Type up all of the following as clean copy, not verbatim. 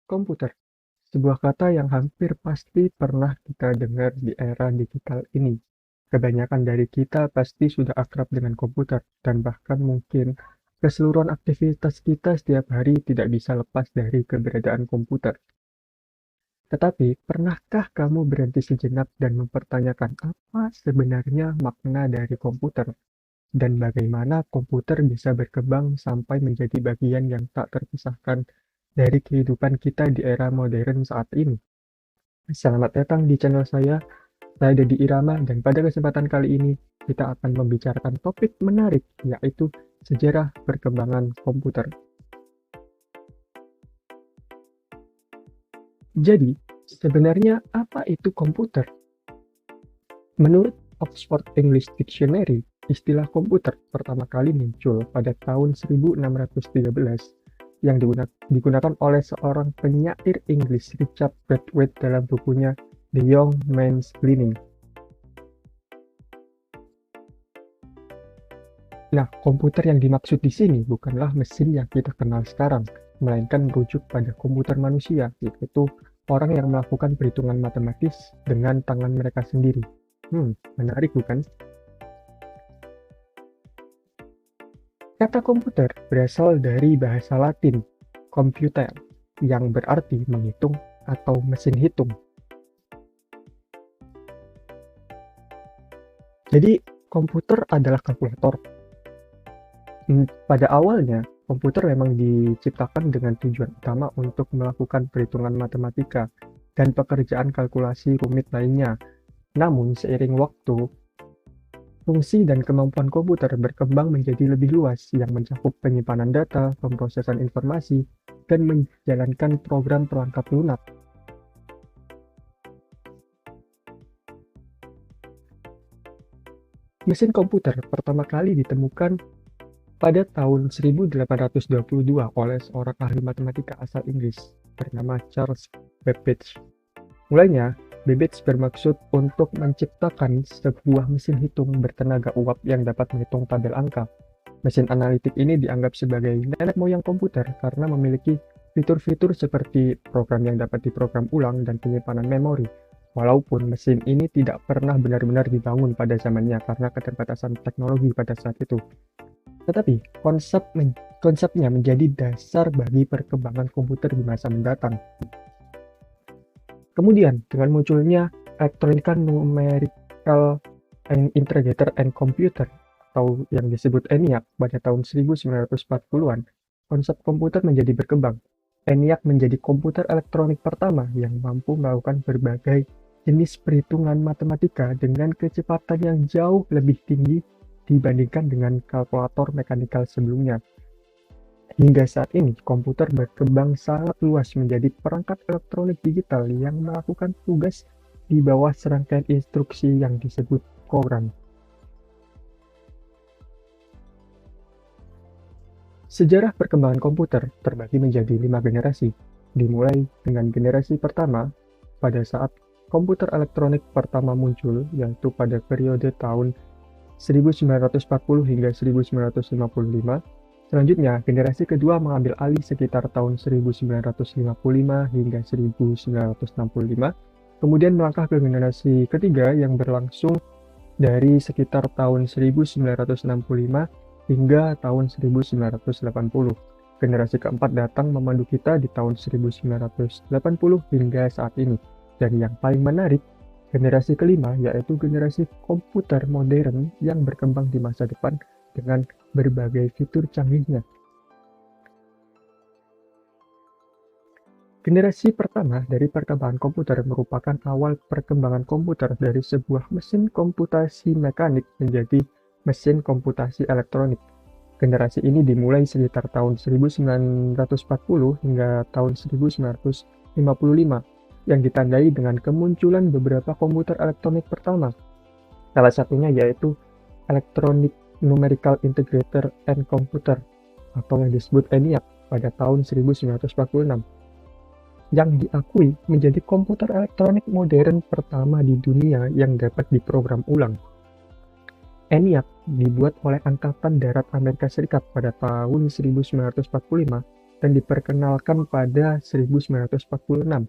Komputer, sebuah kata yang hampir pasti pernah kita dengar di era digital ini. Kebanyakan dari kita pasti sudah akrab dengan komputer, dan bahkan mungkin keseluruhan aktivitas kita setiap hari tidak bisa lepas dari keberadaan komputer. Tetapi, pernahkah kamu berhenti sejenak dan mempertanyakan apa sebenarnya makna dari komputer? Dan bagaimana komputer bisa berkembang sampai menjadi bagian yang tak terpisahkan dari kehidupan kita di era modern saat ini? Selamat datang di channel saya Dedi Irama, dan pada kesempatan kali ini kita akan membicarakan topik menarik, yaitu sejarah perkembangan komputer. Jadi, sebenarnya apa itu komputer? Menurut Oxford English Dictionary, istilah komputer pertama kali muncul pada tahun 1613 yang digunakan oleh seorang penyair Inggris, Richard Braithwaite, dalam bukunya The Young Man's Learning. Nah, komputer yang dimaksud di sini bukanlah mesin yang kita kenal sekarang, melainkan merujuk pada komputer manusia, yaitu orang yang melakukan perhitungan matematis dengan tangan mereka sendiri. Menarik bukan? Kata komputer berasal dari bahasa Latin, computer, yang berarti menghitung atau mesin hitung. Jadi, komputer adalah kalkulator. Pada awalnya, komputer memang diciptakan dengan tujuan utama untuk melakukan perhitungan matematika dan pekerjaan kalkulasi rumit lainnya. Namun, seiring waktu, fungsi dan kemampuan komputer berkembang menjadi lebih luas yang mencakup penyimpanan data, pemrosesan informasi, dan menjalankan program perangkat lunak. Mesin komputer pertama kali ditemukan pada tahun 1822 oleh seorang ahli matematika asal Inggris bernama Charles Babbage. Mulanya, Babbage bermaksud untuk menciptakan sebuah mesin hitung bertenaga uap yang dapat menghitung tabel angka. Mesin analitik ini dianggap sebagai nenek moyang komputer karena memiliki fitur-fitur seperti program yang dapat diprogram ulang dan penyimpanan memori. Walaupun mesin ini tidak pernah benar-benar dibangun pada zamannya karena keterbatasan teknologi pada saat itu. Tetapi, konsepnya menjadi dasar bagi perkembangan komputer di masa mendatang. Kemudian, dengan munculnya Electronic Numerical Integrator and Computer, atau yang disebut ENIAC, pada tahun 1940-an, konsep komputer menjadi berkembang. ENIAC menjadi komputer elektronik pertama yang mampu melakukan berbagai jenis perhitungan matematika dengan kecepatan yang jauh lebih tinggi dibandingkan dengan kalkulator mekanikal sebelumnya. Hingga saat ini, komputer berkembang sangat luas menjadi perangkat elektronik digital yang melakukan tugas di bawah serangkaian instruksi yang disebut program. Sejarah perkembangan komputer terbagi menjadi 5 generasi, dimulai dengan generasi pertama pada saat komputer elektronik pertama muncul, yaitu pada periode tahun 1940 hingga 1955. Selanjutnya, generasi kedua mengambil alih sekitar tahun 1955 hingga 1965, kemudian melangkah ke generasi ketiga yang berlangsung dari sekitar tahun 1965 hingga tahun 1980. Generasi keempat datang memandu kita di tahun 1980 hingga saat ini. Dan yang paling menarik, generasi kelima yaitu generasi komputer modern yang berkembang di masa depan dengan berbagai fitur canggihnya. Generasi pertama dari perkembangan komputer merupakan awal perkembangan komputer dari sebuah mesin komputasi mekanik menjadi mesin komputasi elektronik. Generasi ini dimulai sekitar tahun 1940 hingga tahun 1955 yang ditandai dengan kemunculan beberapa komputer elektronik pertama. Salah satunya yaitu Electronic Numerical Integrator and Computer, atau yang disebut ENIAC, pada tahun 1946, yang diakui menjadi komputer elektronik modern pertama di dunia yang dapat diprogram ulang. ENIAC dibuat oleh Angkatan Darat Amerika Serikat pada tahun 1945 dan diperkenalkan pada 1946.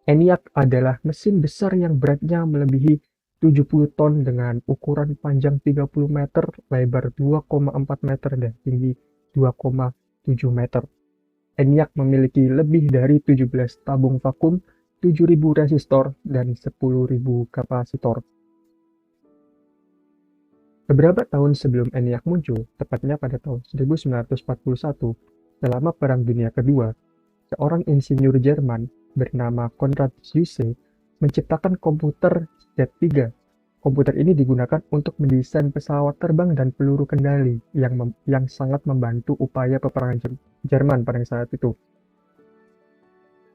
ENIAC adalah mesin besar yang beratnya melebihi 70 ton dengan ukuran panjang 30 meter, lebar 2,4 meter, dan tinggi 2,7 meter. ENIAC memiliki lebih dari 17 tabung vakum, 7.000 resistor, dan 10.000 kapasitor. Beberapa tahun sebelum ENIAC muncul, tepatnya pada tahun 1941, selama Perang Dunia Kedua, seorang insinyur Jerman bernama Konrad Zuse menciptakan komputer Z3. Komputer ini digunakan untuk mendesain pesawat terbang dan peluru kendali yang sangat membantu upaya peperangan Jerman pada saat itu.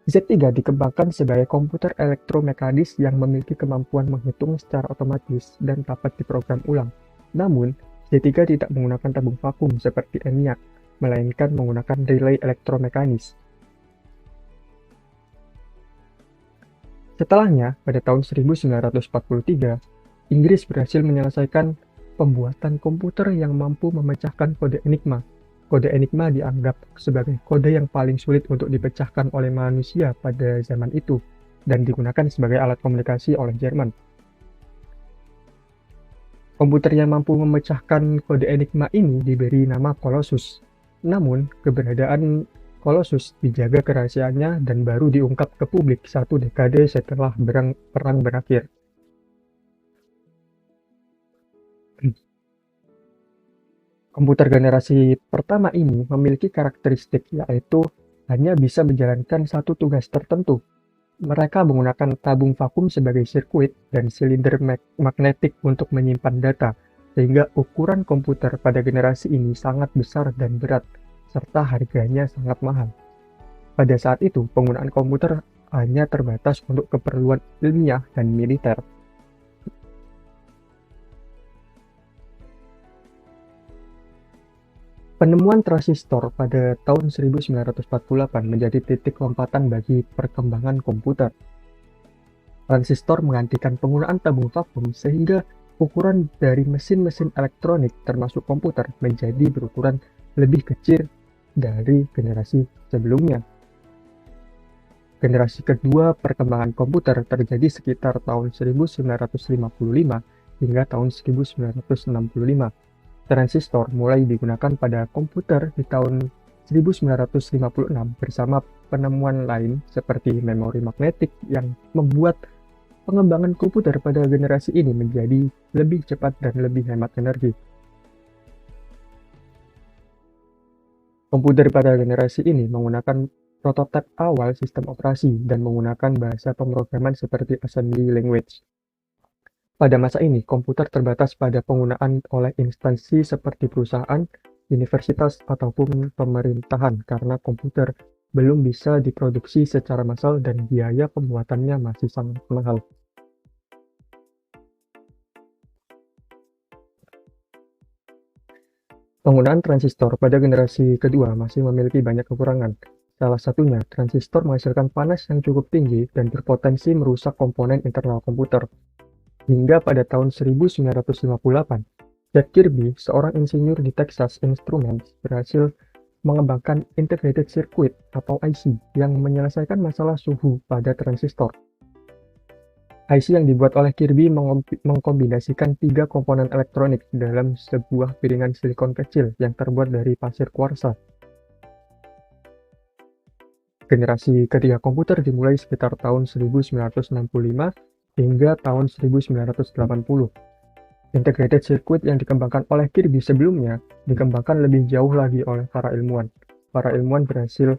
Z3 dikembangkan sebagai komputer elektromekanis yang memiliki kemampuan menghitung secara otomatis dan dapat diprogram ulang. Namun, Z3 tidak menggunakan tabung vakum seperti ENIAC, melainkan menggunakan relay elektromekanis. Setelahnya, pada tahun 1943, Inggris berhasil menyelesaikan pembuatan komputer yang mampu memecahkan kode Enigma. Kode Enigma dianggap sebagai kode yang paling sulit untuk dipecahkan oleh manusia pada zaman itu, dan digunakan sebagai alat komunikasi oleh Jerman. Komputer yang mampu memecahkan kode Enigma ini diberi nama Colossus. Namun, keberadaan Colossus dijaga kerahasiaannya dan baru diungkap ke publik 1 dekade setelah perang berakhir. Komputer generasi pertama ini memiliki karakteristik yaitu hanya bisa menjalankan satu tugas tertentu. Mereka menggunakan tabung vakum sebagai sirkuit dan silinder magnetik untuk menyimpan data, sehingga ukuran komputer pada generasi ini sangat besar dan berat, serta harganya sangat mahal. Pada saat itu, penggunaan komputer hanya terbatas untuk keperluan ilmiah dan militer. Penemuan transistor pada tahun 1948 menjadi titik lompatan bagi perkembangan komputer. Transistor menggantikan penggunaan tabung vakum sehingga ukuran dari mesin-mesin elektronik termasuk komputer menjadi berukuran lebih kecil dari generasi sebelumnya. Generasi kedua perkembangan komputer terjadi sekitar tahun 1955 hingga tahun 1965. Transistor mulai digunakan pada komputer di tahun 1956 bersama penemuan lain seperti memori magnetik yang membuat pengembangan komputer pada generasi ini menjadi lebih cepat dan lebih hemat energi. Komputer pada generasi ini menggunakan prototipe awal sistem operasi dan menggunakan bahasa pemrograman seperti assembly language. Pada masa ini, komputer terbatas pada penggunaan oleh instansi seperti perusahaan, universitas, ataupun pemerintahan karena komputer belum bisa diproduksi secara massal dan biaya pembuatannya masih sangat mahal. Penggunaan transistor pada generasi kedua masih memiliki banyak kekurangan. Salah satunya, transistor menghasilkan panas yang cukup tinggi dan berpotensi merusak komponen internal komputer. Hingga pada tahun 1958, Jack Kirby, seorang insinyur di Texas Instruments, berhasil mengembangkan Integrated Circuit atau IC yang menyelesaikan masalah suhu pada transistor. IC yang dibuat oleh Kirby mengkombinasikan 3 komponen elektronik dalam sebuah piringan silikon kecil yang terbuat dari pasir kuarsa. Generasi ketiga komputer dimulai sekitar tahun 1965 hingga tahun 1980. Integrated Circuit yang dikembangkan oleh Kirby sebelumnya dikembangkan lebih jauh lagi oleh para ilmuwan. Para ilmuwan berhasil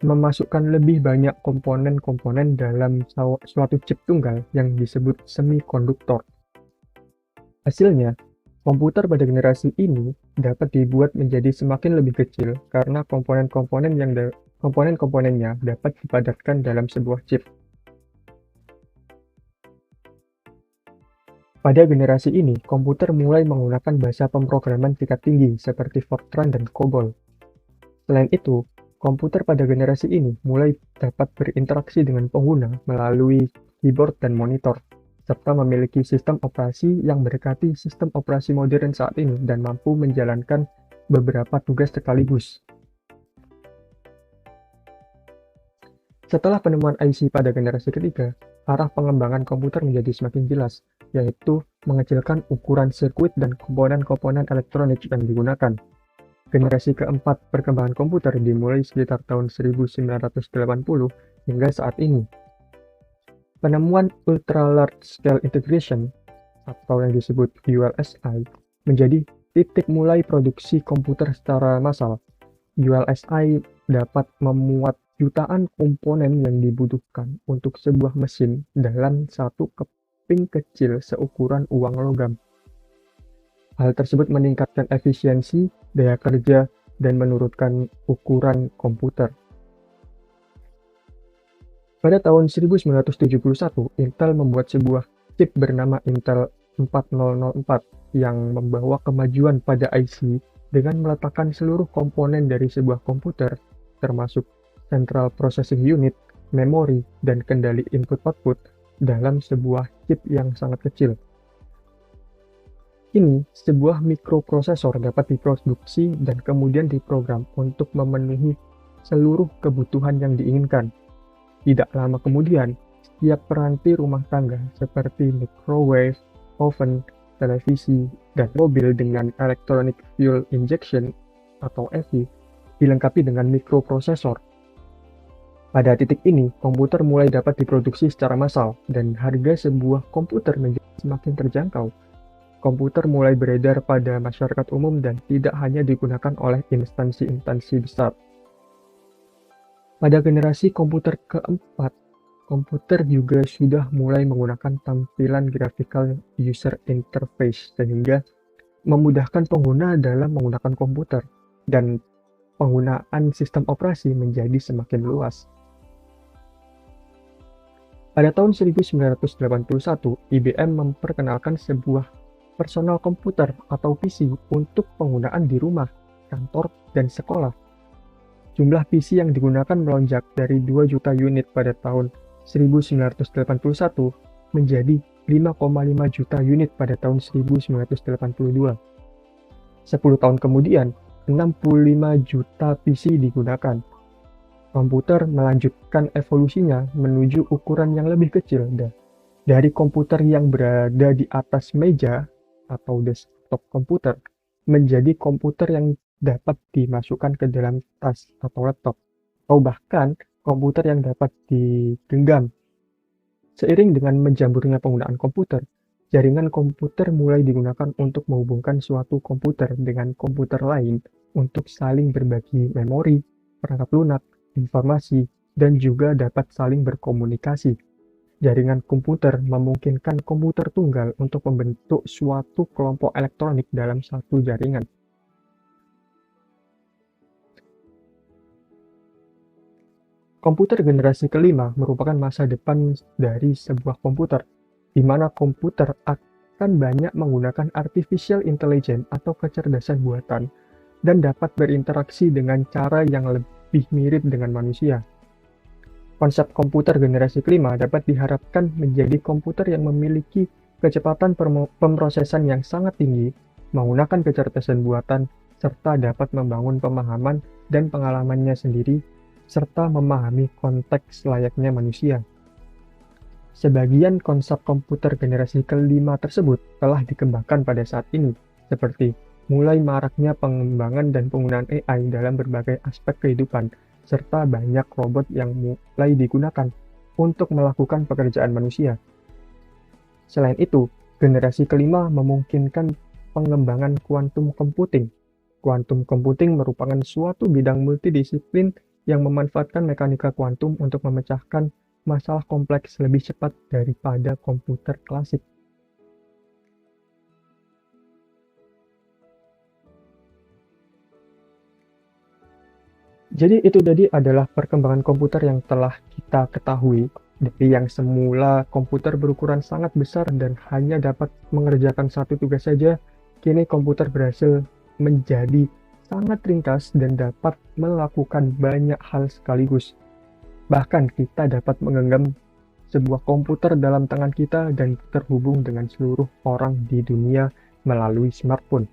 memasukkan lebih banyak komponen-komponen dalam suatu chip tunggal yang disebut semikonduktor. Hasilnya, komputer pada generasi ini dapat dibuat menjadi semakin lebih kecil karena komponen-komponennya dapat dipadatkan dalam sebuah chip. Pada generasi ini, komputer mulai menggunakan bahasa pemrograman tingkat tinggi seperti Fortran dan COBOL. Selain itu, komputer pada generasi ini mulai dapat berinteraksi dengan pengguna melalui keyboard dan monitor, serta memiliki sistem operasi yang mendekati sistem operasi modern saat ini dan mampu menjalankan beberapa tugas sekaligus. Setelah penemuan IC pada generasi ketiga, arah pengembangan komputer menjadi semakin jelas, yaitu mengecilkan ukuran sirkuit dan komponen-komponen elektronik yang digunakan. Generasi keempat perkembangan komputer dimulai sekitar tahun 1980 hingga saat ini. Penemuan Ultra Large Scale Integration, atau yang disebut ULSI, menjadi titik mulai produksi komputer secara massal. ULSI dapat memuat jutaan komponen yang dibutuhkan untuk sebuah mesin dalam satu keping kecil seukuran uang logam. Hal tersebut meningkatkan efisiensi, daya kerja, dan menurunkan ukuran komputer. Pada tahun 1971, Intel membuat sebuah chip bernama Intel 4004 yang membawa kemajuan pada IC dengan meletakkan seluruh komponen dari sebuah komputer, termasuk Central Processing Unit, memori, dan kendali input-output dalam sebuah chip yang sangat kecil. Kini, sebuah mikroprosesor dapat diproduksi dan kemudian diprogram untuk memenuhi seluruh kebutuhan yang diinginkan. Tidak lama kemudian, setiap peranti rumah tangga seperti microwave, oven, televisi, dan mobil dengan electronic fuel injection atau EFI dilengkapi dengan mikroprosesor. Pada titik ini, komputer mulai dapat diproduksi secara massal, dan harga sebuah komputer menjadi semakin terjangkau. Komputer mulai beredar pada masyarakat umum dan tidak hanya digunakan oleh instansi-instansi besar. Pada generasi komputer keempat, komputer juga sudah mulai menggunakan tampilan graphical user interface sehingga memudahkan pengguna dalam menggunakan komputer, dan penggunaan sistem operasi menjadi semakin luas. Pada tahun 1981, IBM memperkenalkan sebuah personal komputer atau PC untuk penggunaan di rumah, kantor, dan sekolah. Jumlah PC yang digunakan melonjak dari 2 juta unit pada tahun 1981 menjadi 5,5 juta unit pada tahun 1982. 10 tahun kemudian, 65 juta PC digunakan. Komputer melanjutkan evolusinya menuju ukuran yang lebih kecil, dari komputer yang berada di atas meja atau desktop komputer menjadi komputer yang dapat dimasukkan ke dalam tas atau laptop, atau bahkan komputer yang dapat digenggam. Seiring dengan menjamurnya penggunaan komputer, jaringan komputer mulai digunakan untuk menghubungkan suatu komputer dengan komputer lain untuk saling berbagi memori, perangkat lunak, informasi, dan juga dapat saling berkomunikasi. Jaringan komputer memungkinkan komputer tunggal untuk membentuk suatu kelompok elektronik dalam satu jaringan. Komputer generasi kelima merupakan masa depan dari sebuah komputer, di mana komputer akan banyak menggunakan artificial intelligence atau kecerdasan buatan dan dapat berinteraksi dengan cara yang lebih mirip dengan manusia. Konsep komputer generasi kelima dapat diharapkan menjadi komputer yang memiliki kecepatan pemrosesan yang sangat tinggi, menggunakan kecerdasan buatan, serta dapat membangun pemahaman dan pengalamannya sendiri, serta memahami konteks layaknya manusia. Sebagian konsep komputer generasi kelima tersebut telah dikembangkan pada saat ini, seperti mulai maraknya pengembangan dan penggunaan AI dalam berbagai aspek kehidupan, serta banyak robot yang mulai digunakan untuk melakukan pekerjaan manusia. Selain itu, generasi kelima memungkinkan pengembangan quantum computing. Quantum computing merupakan suatu bidang multidisiplin yang memanfaatkan mekanika kuantum untuk memecahkan masalah kompleks lebih cepat daripada komputer klasik. Jadi itu tadi adalah perkembangan komputer yang telah kita ketahui. Dari yang semula komputer berukuran sangat besar dan hanya dapat mengerjakan satu tugas saja, kini komputer berhasil menjadi sangat ringkas dan dapat melakukan banyak hal sekaligus. Bahkan kita dapat menggenggam sebuah komputer dalam tangan kita dan terhubung dengan seluruh orang di dunia melalui smartphone.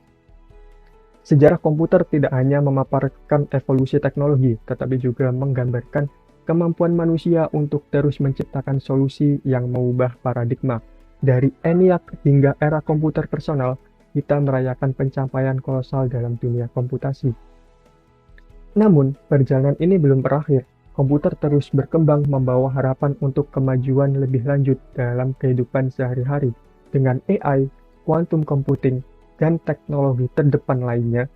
Sejarah komputer tidak hanya memaparkan evolusi teknologi, tetapi juga menggambarkan kemampuan manusia untuk terus menciptakan solusi yang mengubah paradigma. Dari ENIAC hingga era komputer personal, kita merayakan pencapaian kolosal dalam dunia komputasi. Namun, perjalanan ini belum berakhir. Komputer terus berkembang membawa harapan untuk kemajuan lebih lanjut dalam kehidupan sehari-hari. Dengan AI, quantum computing, dan teknologi terdepan lainnya,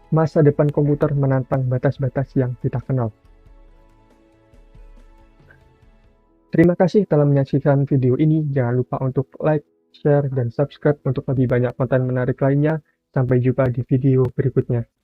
masa depan komputer menantang batas-batas yang kita kenal. Terima kasih telah menyaksikan video ini. Jangan lupa untuk like, share, dan subscribe untuk lebih banyak konten menarik lainnya. Sampai jumpa di video berikutnya.